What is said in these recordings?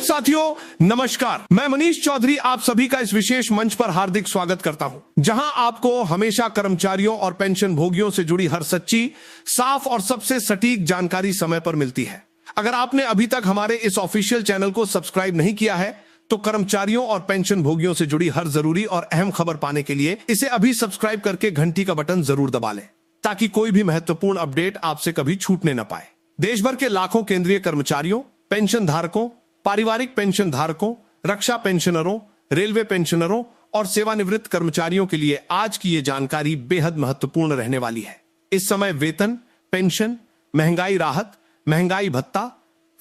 साथियों नमस्कार, मैं मनीष चौधरी आप सभी का इस विशेष मंच पर हार्दिक स्वागत करता हूं, जहां आपको हमेशा कर्मचारियों और पेंशन भोगियों से जुड़ी हर सच्ची, साफ और सबसे सटीक जानकारी समय पर मिलती है। अगर आपने अभी तक हमारे इस ऑफिशियल चैनल को सब्सक्राइब नहीं किया है तो कर्मचारियों और पेंशन भोगियों से जुड़ी हर जरूरी और अहम खबर पाने के लिए इसे अभी सब्सक्राइब करके घंटी का बटन जरूर दबा लें, ताकि कोई भी महत्वपूर्ण अपडेट आपसे कभी छूटने न पाए। देश भर के लाखों केंद्रीय कर्मचारियों, पेंशन धारकों, पारिवारिक पेंशन धारकों, रक्षा पेंशनरों, रेलवे पेंशनरों और सेवानिवृत्त कर्मचारियों के लिए आज की ये जानकारी बेहद महत्वपूर्ण रहने वाली है। इस समय वेतन, पेंशन, महंगाई राहत, महंगाई भत्ता,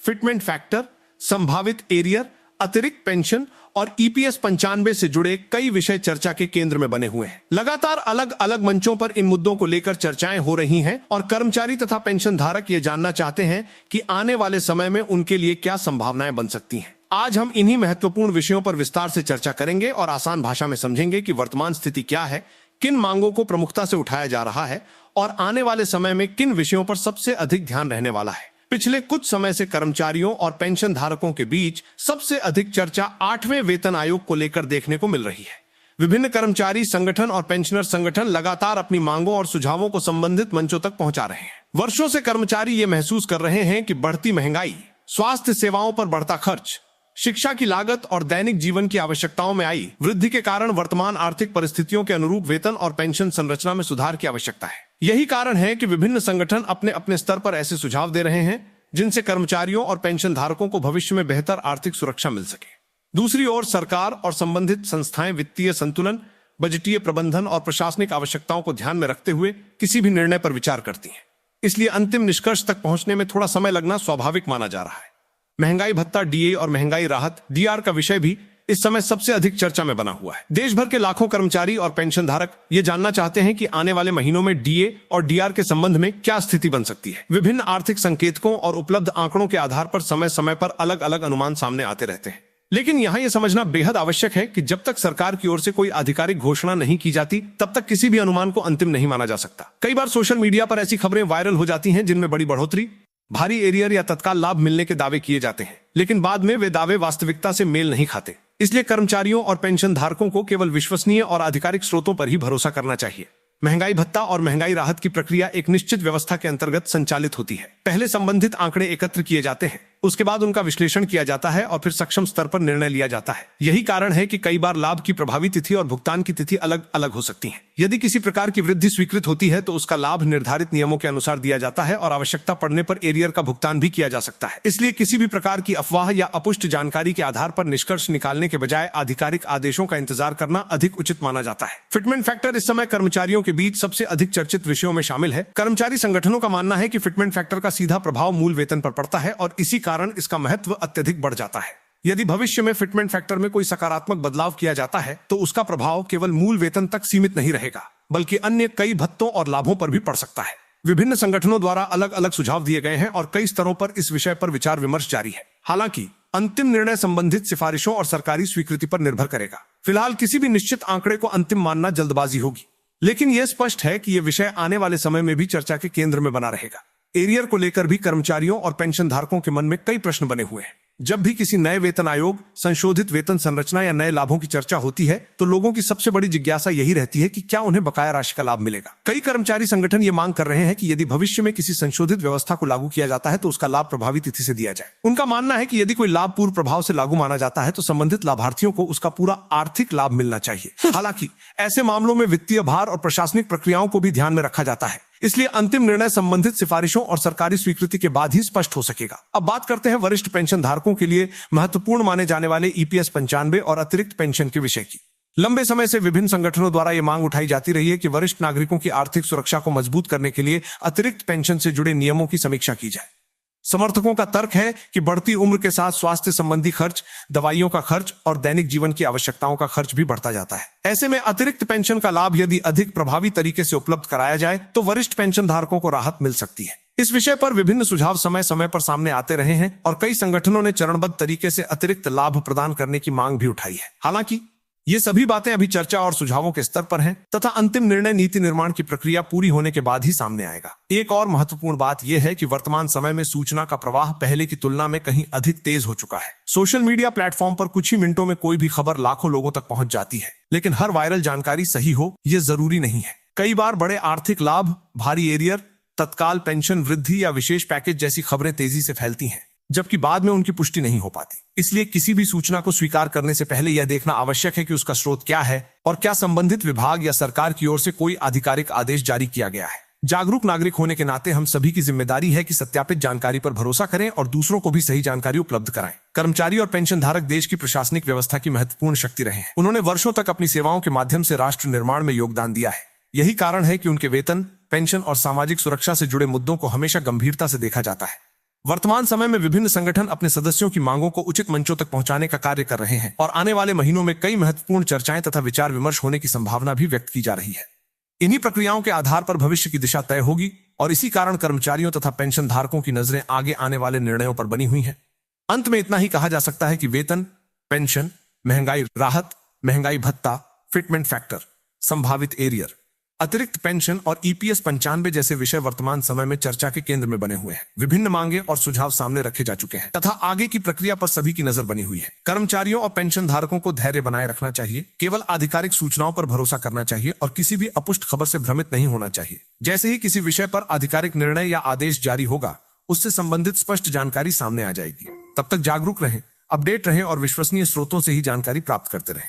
फिटमेंट फैक्टर, संभावित एरियर, अतिरिक्त पेंशन और ईपीएस 95 से जुड़े कई विषय चर्चा के केंद्र में बने हुए हैं। लगातार अलग अलग मंचों पर इन मुद्दों को लेकर चर्चाएं हो रही हैं और कर्मचारी तथा पेंशन धारक ये जानना चाहते हैं कि आने वाले समय में उनके लिए क्या संभावनाएं बन सकती हैं। आज हम इन्हीं महत्वपूर्ण विषयों पर विस्तार से चर्चा करेंगे और आसान भाषा में समझेंगे कि वर्तमान स्थिति क्या है, किन मांगों को प्रमुखता से उठाया जा रहा है और आने वाले समय में किन विषयों पर सबसे अधिक ध्यान रहने वाला है। पिछले कुछ समय से कर्मचारियों और पेंशन धारकों के बीच सबसे अधिक चर्चा 8वें वेतन आयोग को लेकर देखने को मिल रही है। विभिन्न कर्मचारी संगठन और पेंशनर संगठन लगातार अपनी मांगों और सुझावों को संबंधित मंचों तक पहुंचा रहे हैं। वर्षों से कर्मचारी ये महसूस कर रहे हैं कि बढ़ती महंगाई, स्वास्थ्य सेवाओं पर बढ़ता खर्च, शिक्षा की लागत और दैनिक जीवन की आवश्यकताओं में आई वृद्धि के कारण वर्तमान आर्थिक परिस्थितियों के अनुरूप वेतन और पेंशन संरचना में सुधार की आवश्यकता है। यही कारण है कि विभिन्न संगठन अपने अपने स्तर पर ऐसे सुझाव दे रहे हैं जिनसे कर्मचारियों और पेंशन धारकों को भविष्य में बेहतर आर्थिक सुरक्षा मिल सके। दूसरी ओर सरकार और संबंधित संस्थाएं वित्तीय संतुलन, बजटीय प्रबंधन और प्रशासनिक आवश्यकताओं को ध्यान में रखते हुए किसी भी निर्णय पर विचार करती हैं। इसलिए अंतिम निष्कर्ष तक पहुंचने में थोड़ा समय लगना स्वाभाविक माना जा रहा है। महंगाई भत्ता डीए और महंगाई राहत डीआर का विषय भी इस समय सबसे अधिक चर्चा में बना हुआ है। देश भर के लाखों कर्मचारी और पेंशन धारक ये जानना चाहते हैं कि आने वाले महीनों में डीए और डीआर के संबंध में क्या स्थिति बन सकती है। विभिन्न आर्थिक संकेतकों और उपलब्ध आंकड़ों के आधार पर समय समय पर अलग अलग अनुमान सामने आते रहते हैं, लेकिन यहाँ यह समझना बेहद आवश्यक है कि जब तक सरकार की ओर से कोई आधिकारिक घोषणा नहीं की जाती तब तक किसी भी अनुमान को अंतिम नहीं माना जा सकता। कई बार सोशल मीडिया पर ऐसी खबरें वायरल हो जाती हैं जिनमें बड़ी बढ़ोतरी, भारी एरियर या तत्काल लाभ मिलने के दावे किए जाते हैं, लेकिन बाद में वे दावे वास्तविकता से मेल नहीं खाते। इसलिए कर्मचारियों और पेंशन धारकों को केवल विश्वसनीय और आधिकारिक स्रोतों पर ही भरोसा करना चाहिए। महंगाई भत्ता और महंगाई राहत की प्रक्रिया एक निश्चित व्यवस्था के अंतर्गत संचालित होती है। पहले संबंधित आंकड़े एकत्र किए जाते हैं, उसके बाद उनका विश्लेषण किया जाता है और फिर सक्षम स्तर पर निर्णय लिया जाता है। यही कारण है कि कई बार लाभ की प्रभावी तिथि और भुगतान की तिथि अलग अलग हो सकती है। यदि किसी प्रकार की वृद्धि स्वीकृत होती है तो उसका लाभ निर्धारित नियमों के अनुसार दिया जाता है और आवश्यकता पड़ने पर एरियर का भुगतान भी किया जा सकता है। इसलिए किसी भी प्रकार की अफवाह या अपुष्ट जानकारी के आधार पर निष्कर्ष निकालने के बजाय आधिकारिक आदेशों का इंतजार करना अधिक उचित माना जाता है। फिटमेंट फैक्टर इस समय कर्मचारियों के बीच सबसे अधिक चर्चित विषयों में शामिल है। कर्मचारी संगठनों का मानना है कि फिटमेंट फैक्टर का सीधा प्रभाव मूल वेतन पर पड़ता है और इसी कारण इसका महत्व अत्यधिक बढ़ जाता है। यदि भविष्य में फिटमेंट फैक्टर में कोई सकारात्मक बदलाव किया जाता है तो उसका प्रभाव केवल मूल वेतन तक सीमित नहीं रहेगा, बल्कि अन्य कई भत्तों और लाभों पर भी पड़ सकता है। विभिन्न संगठनों द्वारा अलग अलग सुझाव दिए गए हैं और कई स्तरों पर इस विषय पर विचार विमर्श जारी है। हालांकि अंतिम निर्णय संबंधित सिफारिशों और सरकारी स्वीकृति पर निर्भर करेगा। फिलहाल किसी भी निश्चित आंकड़े को अंतिम मानना जल्दबाजी होगी, लेकिन यह स्पष्ट है कि यह विषय आने वाले समय में भी चर्चा के केंद्र में बना रहेगा। एरियर को लेकर भी कर्मचारियों और पेंशन धारकों के मन में कई प्रश्न बने हुए हैं। जब भी किसी नए वेतन आयोग, संशोधित वेतन संरचना या नए लाभों की चर्चा होती है तो लोगों की सबसे बड़ी जिज्ञासा यही रहती है कि क्या उन्हें बकाया राशि का लाभ मिलेगा। कई कर्मचारी संगठन ये मांग कर रहे हैं कि यदि भविष्य में किसी संशोधित व्यवस्था को लागू किया जाता है तो उसका लाभ प्रभावी तिथि से दिया जाए। उनका मानना है कि यदि कोई लाभ पूर्व प्रभाव से लागू माना जाता है तो संबंधित लाभार्थियों को उसका पूरा आर्थिक लाभ मिलना चाहिए। हालांकि ऐसे मामलों में वित्तीय भार और प्रशासनिक प्रक्रियाओं को भी ध्यान में रखा जाता है, इसलिए अंतिम निर्णय संबंधित सिफारिशों और सरकारी स्वीकृति के बाद ही स्पष्ट हो सकेगा। अब बात करते हैं वरिष्ठ पेंशन धारकों के लिए महत्वपूर्ण माने जाने वाले ईपीएस 95 और अतिरिक्त पेंशन के विषय की। लंबे समय से विभिन्न संगठनों द्वारा यह मांग उठाई जाती रही है कि वरिष्ठ नागरिकों की आर्थिक सुरक्षा को मजबूत करने के लिए अतिरिक्त पेंशन से जुड़े नियमों की समीक्षा की जाए। समर्थकों का तर्क है कि बढ़ती उम्र के साथ स्वास्थ्य संबंधी खर्च, दवाइयों का खर्च और दैनिक जीवन की आवश्यकताओं का खर्च भी बढ़ता जाता है। ऐसे में अतिरिक्त पेंशन का लाभ यदि अधिक प्रभावी तरीके से उपलब्ध कराया जाए तो वरिष्ठ पेंशन धारकों को राहत मिल सकती है। इस विषय पर विभिन्न सुझाव समय समय पर सामने आते रहे हैं और कई संगठनों ने चरणबद्ध तरीके से अतिरिक्त लाभ प्रदान करने की मांग भी उठाई है। हालांकि ये सभी बातें अभी चर्चा और सुझावों के स्तर पर हैं तथा अंतिम निर्णय नीति निर्माण की प्रक्रिया पूरी होने के बाद ही सामने आएगा। एक और महत्वपूर्ण बात यह है कि वर्तमान समय में सूचना का प्रवाह पहले की तुलना में कहीं अधिक तेज हो चुका है। सोशल मीडिया प्लेटफॉर्म पर कुछ ही मिनटों में कोई भी खबर लाखों लोगों तक पहुंच जाती है, लेकिन हर वायरल जानकारी सही हो ये जरूरी नहीं है। कई बार बड़े आर्थिक लाभ, भारी एरियर, तत्काल पेंशन वृद्धि या विशेष पैकेज जैसी खबरें तेजी से फैलती हैं, जबकि बाद में उनकी पुष्टि नहीं हो पाती। इसलिए किसी भी सूचना को स्वीकार करने से पहले यह देखना आवश्यक है कि उसका स्रोत क्या है और क्या संबंधित विभाग या सरकार की ओर से कोई आधिकारिक आदेश जारी किया गया है। जागरूक नागरिक होने के नाते हम सभी की जिम्मेदारी है कि सत्यापित जानकारी पर भरोसा करें और दूसरों को भी सही जानकारी उपलब्ध कराएं। कर्मचारी और पेंशन धारक देश की प्रशासनिक व्यवस्था की महत्वपूर्ण शक्ति रहे हैं। उन्होंने वर्षों तक अपनी सेवाओं के माध्यम से राष्ट्र निर्माण में योगदान दिया है। यही कारण है कि उनके वेतन, पेंशन और सामाजिक सुरक्षा से जुड़े मुद्दों को हमेशा गंभीरता से देखा जाता है। वर्तमान समय में विभिन्न संगठन अपने सदस्यों की मांगों को उचित मंचों तक पहुंचाने का कार्य कर रहे हैं और आने वाले महीनों में कई महत्वपूर्ण चर्चाएं तथा विचार विमर्श होने की संभावना भी व्यक्त की जा रही है। इन्हीं प्रक्रियाओं के आधार पर भविष्य की दिशा तय होगी और इसी कारण कर्मचारियों तथा पेंशन धारकों की नजरें आगे आने वाले निर्णयों पर बनी हुई हैं। अंत में इतना ही कहा जा सकता है कि वेतन, पेंशन, महंगाई राहत, महंगाई भत्ता, फिटमेंट फैक्टर, संभावित एरियर, अतिरिक्त पेंशन और ईपीएस 95 जैसे विषय वर्तमान समय में चर्चा के केंद्र में बने हुए हैं। विभिन्न मांगे और सुझाव सामने रखे जा चुके हैं तथा आगे की प्रक्रिया पर सभी की नजर बनी हुई है। कर्मचारियों और पेंशन धारकों को धैर्य बनाए रखना चाहिए, केवल आधिकारिक सूचनाओं पर भरोसा करना चाहिए और किसी भी अपुष्ट खबर से भ्रमित नहीं होना चाहिए। जैसे ही किसी विषय पर आधिकारिक निर्णय या आदेश जारी होगा, उससे संबंधित स्पष्ट जानकारी सामने आ जाएगी। तब तक जागरूक रहें, अपडेट रहें और विश्वसनीय स्रोतों से ही जानकारी प्राप्त करते रहें।